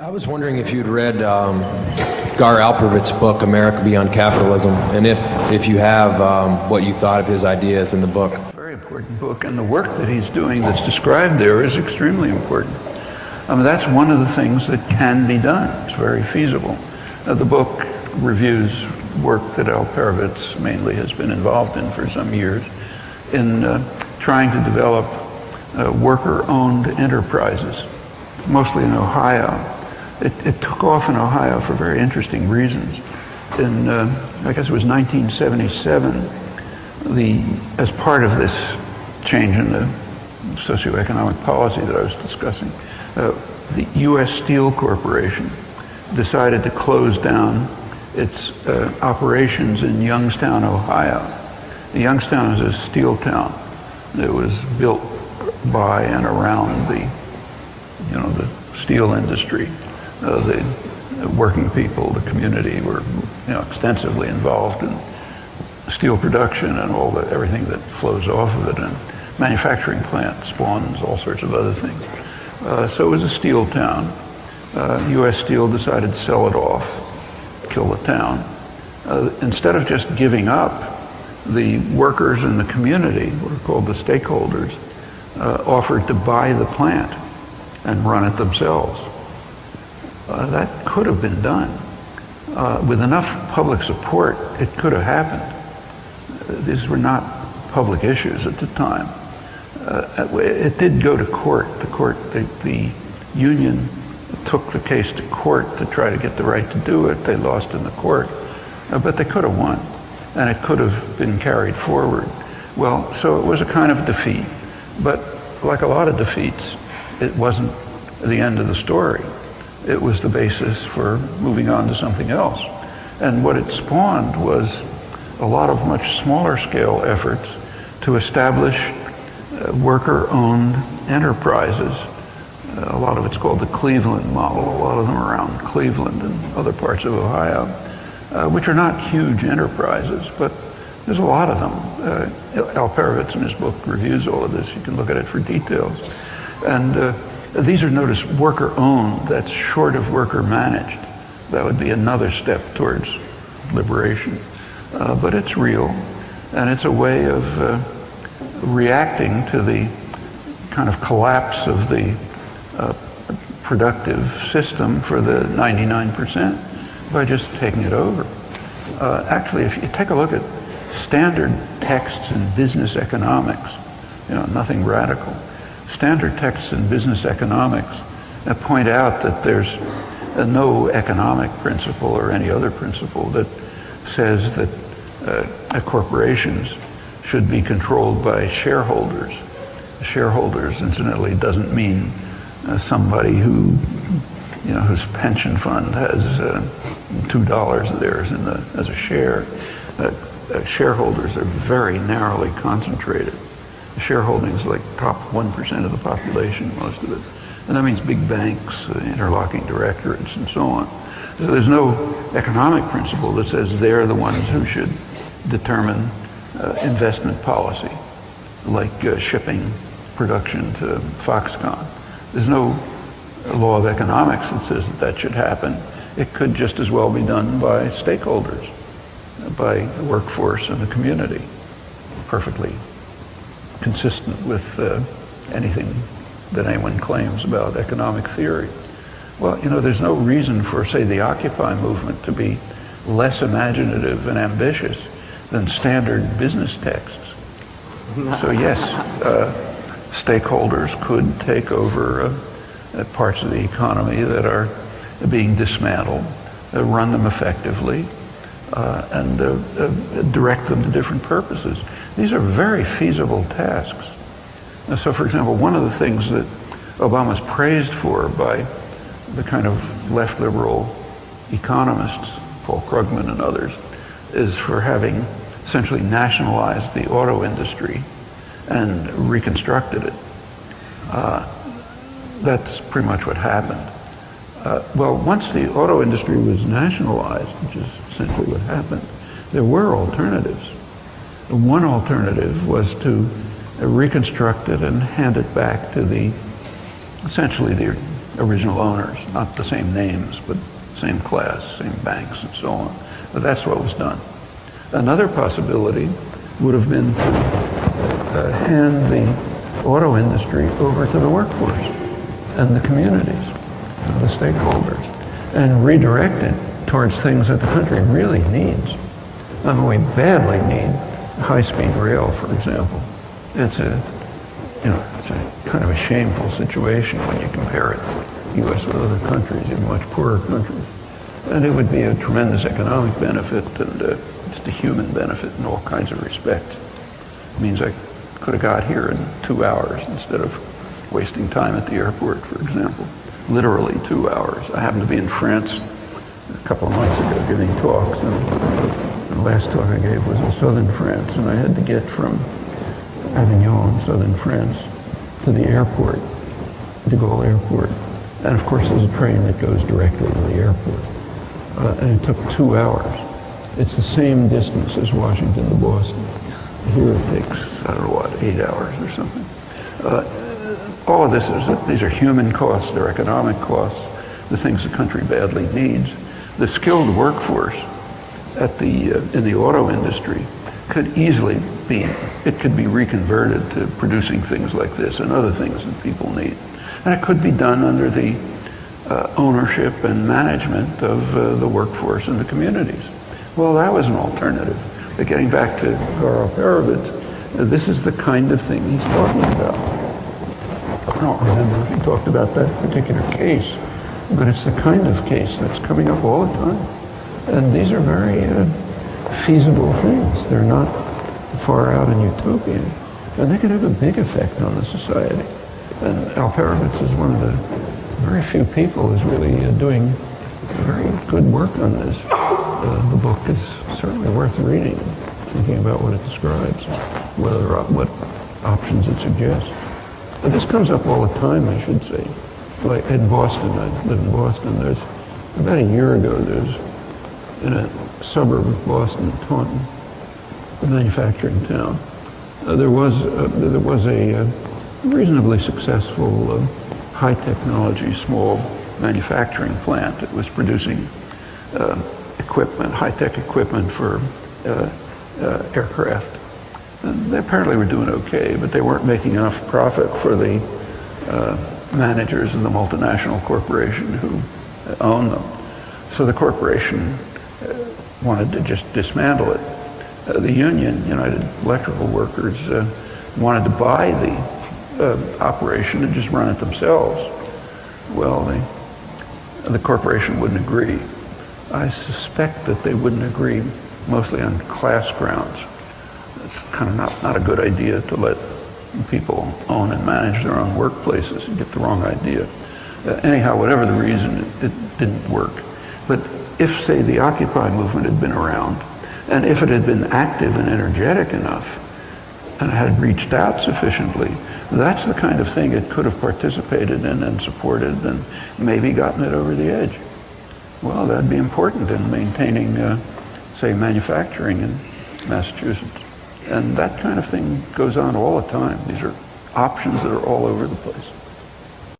I was wondering if you'd read Gar Alperovitz's book, America Beyond Capitalism, and if you have, what you thought of his ideas in the book. Very important book, and the work that he's doing that's described there is extremely important. I mean, that's one of the things that can be done. It's very feasible. The book reviews work that Alperovitz mainly has been involved in for some years in trying to develop worker-owned enterprises, mostly in Ohio. It took off in Ohio for very interesting reasons. In, I guess it was 1977, as part of this change in the socioeconomic policy that I was discussing, the U.S. Steel Corporation decided to close down its operations in Youngstown, Ohio. Youngstown is a steel town that was built by and around the steel industry. The working people, the community were extensively involved in steel production and everything that flows off of it, and manufacturing plant spawns all sorts of other things. So it was a steel town. U.S. Steel decided to sell it off, kill the town. Instead of just giving up, the workers in the community, what are called the stakeholders, offered to buy the plant and run it themselves. That could have been done. With enough public support, it could have happened. These were not public issues at the time. It did go to court. The union took the case to court to try to get the right to do it. They lost in the court, but they could have won, and it could have been carried forward. Well, so it was a kind of defeat, but like a lot of defeats, it wasn't the end of the story. It was the basis for moving on to something else. And what it spawned was a lot of much smaller scale efforts to establish worker-owned enterprises. A lot of it's called the Cleveland model, a lot of them around Cleveland and other parts of Ohio, which are not huge enterprises, but there's a lot of them. Alperovitz in his book reviews all of this. You can look at it for details. And these are, notice, worker-owned. That's short of worker-managed. That would be another step towards liberation. But it's real, and it's a way of reacting to the kind of collapse of the productive system for the 99% by just taking it over. Actually, if you take a look at standard texts in business economics, nothing radical. Standard texts in business economics point out that there's no economic principle or any other principle that says that corporations should be controlled by shareholders. Shareholders, incidentally, doesn't mean somebody whose pension fund has $2 of theirs as a share. Shareholders are very narrowly concentrated. Shareholdings like top 1% of the population, most of it. And that means big banks, interlocking directorates, and so on. So there's no economic principle that says they're the ones who should determine investment policy, like shipping production to Foxconn. There's no law of economics that says that should happen. It could just as well be done by stakeholders, by the workforce and the community, perfectly consistent with anything that anyone claims about economic theory. Well, there's no reason for, say, the Occupy movement to be less imaginative and ambitious than standard business texts. So yes, stakeholders could take over parts of the economy that are being dismantled, run them effectively, and direct them to different purposes. These are very feasible tasks. So, for example, one of the things that Obama's praised for by the kind of left liberal economists, Paul Krugman and others, is for having essentially nationalized the auto industry and reconstructed it. That's pretty much what happened. Well, once the auto industry was nationalized, which is essentially what happened, there were alternatives. One alternative was to reconstruct it and hand it back to essentially the original owners, not the same names, but same class, same banks, and so on. But that's what was done. Another possibility would have been to hand the auto industry over to the workforce and the communities, the stakeholders, and redirect it towards things that the country really needs. I mean, we badly need high-speed rail, for example. It's a kind of a shameful situation when you compare it, the U.S. with other countries, even much poorer countries. And it would be a tremendous economic benefit, and just a human benefit in all kinds of respects. It means I could have got here in 2 hours instead of wasting time at the airport, for example. Literally 2 hours. I happened to be in France a couple of months ago giving talks, and the last talk I gave was in southern France, and I had to get from Avignon, southern France, to the airport, de Gaulle Airport. And of course there's a train that goes directly to the airport. And it took 2 hours. It's the same distance as Washington to Boston. Here it takes, I don't know what, 8 hours or something. All of this these are human costs, they're economic costs, the things the country badly needs. The skilled workforce in the auto industry could easily could be reconverted to producing things like this and other things that people need. And it could be done under the ownership and management of the workforce and the communities. Well, that was an alternative. But getting back to Alperovitz, this is the kind of thing he's talking about. I don't remember if he talked about that particular case, but it's the kind of case that's coming up all the time. And these are very feasible things. They're not far out and utopian. And they can have a big effect on the society. And Alperovitz is one of the very few people who's really doing very good work on this. The book is certainly worth reading, thinking about what it describes, what options it suggests. But this comes up all the time, I should say. Like in Boston, I live in Boston, about a year ago, in a suburb of Boston, Taunton, a manufacturing town, there was a reasonably successful high technology small manufacturing plant that was producing equipment, high-tech equipment for aircraft. And they apparently were doing okay, but they weren't making enough profit for the managers in the multinational corporation who owned them. So the corporation wanted to just dismantle it. The union, United Electrical Workers, wanted to buy the operation and just run it themselves. Well, the corporation wouldn't agree. I suspect that they wouldn't agree mostly on class grounds. It's kind of not a good idea to let people own and manage their own workplaces and get the wrong idea. Anyhow, whatever the reason, it didn't work. But if, say, the Occupy movement had been around, and if it had been active and energetic enough, and had reached out sufficiently, that's the kind of thing it could have participated in and supported and maybe gotten it over the edge. Well, that'd be important in maintaining, say, manufacturing in Massachusetts. And that kind of thing goes on all the time. These are options that are all over the place.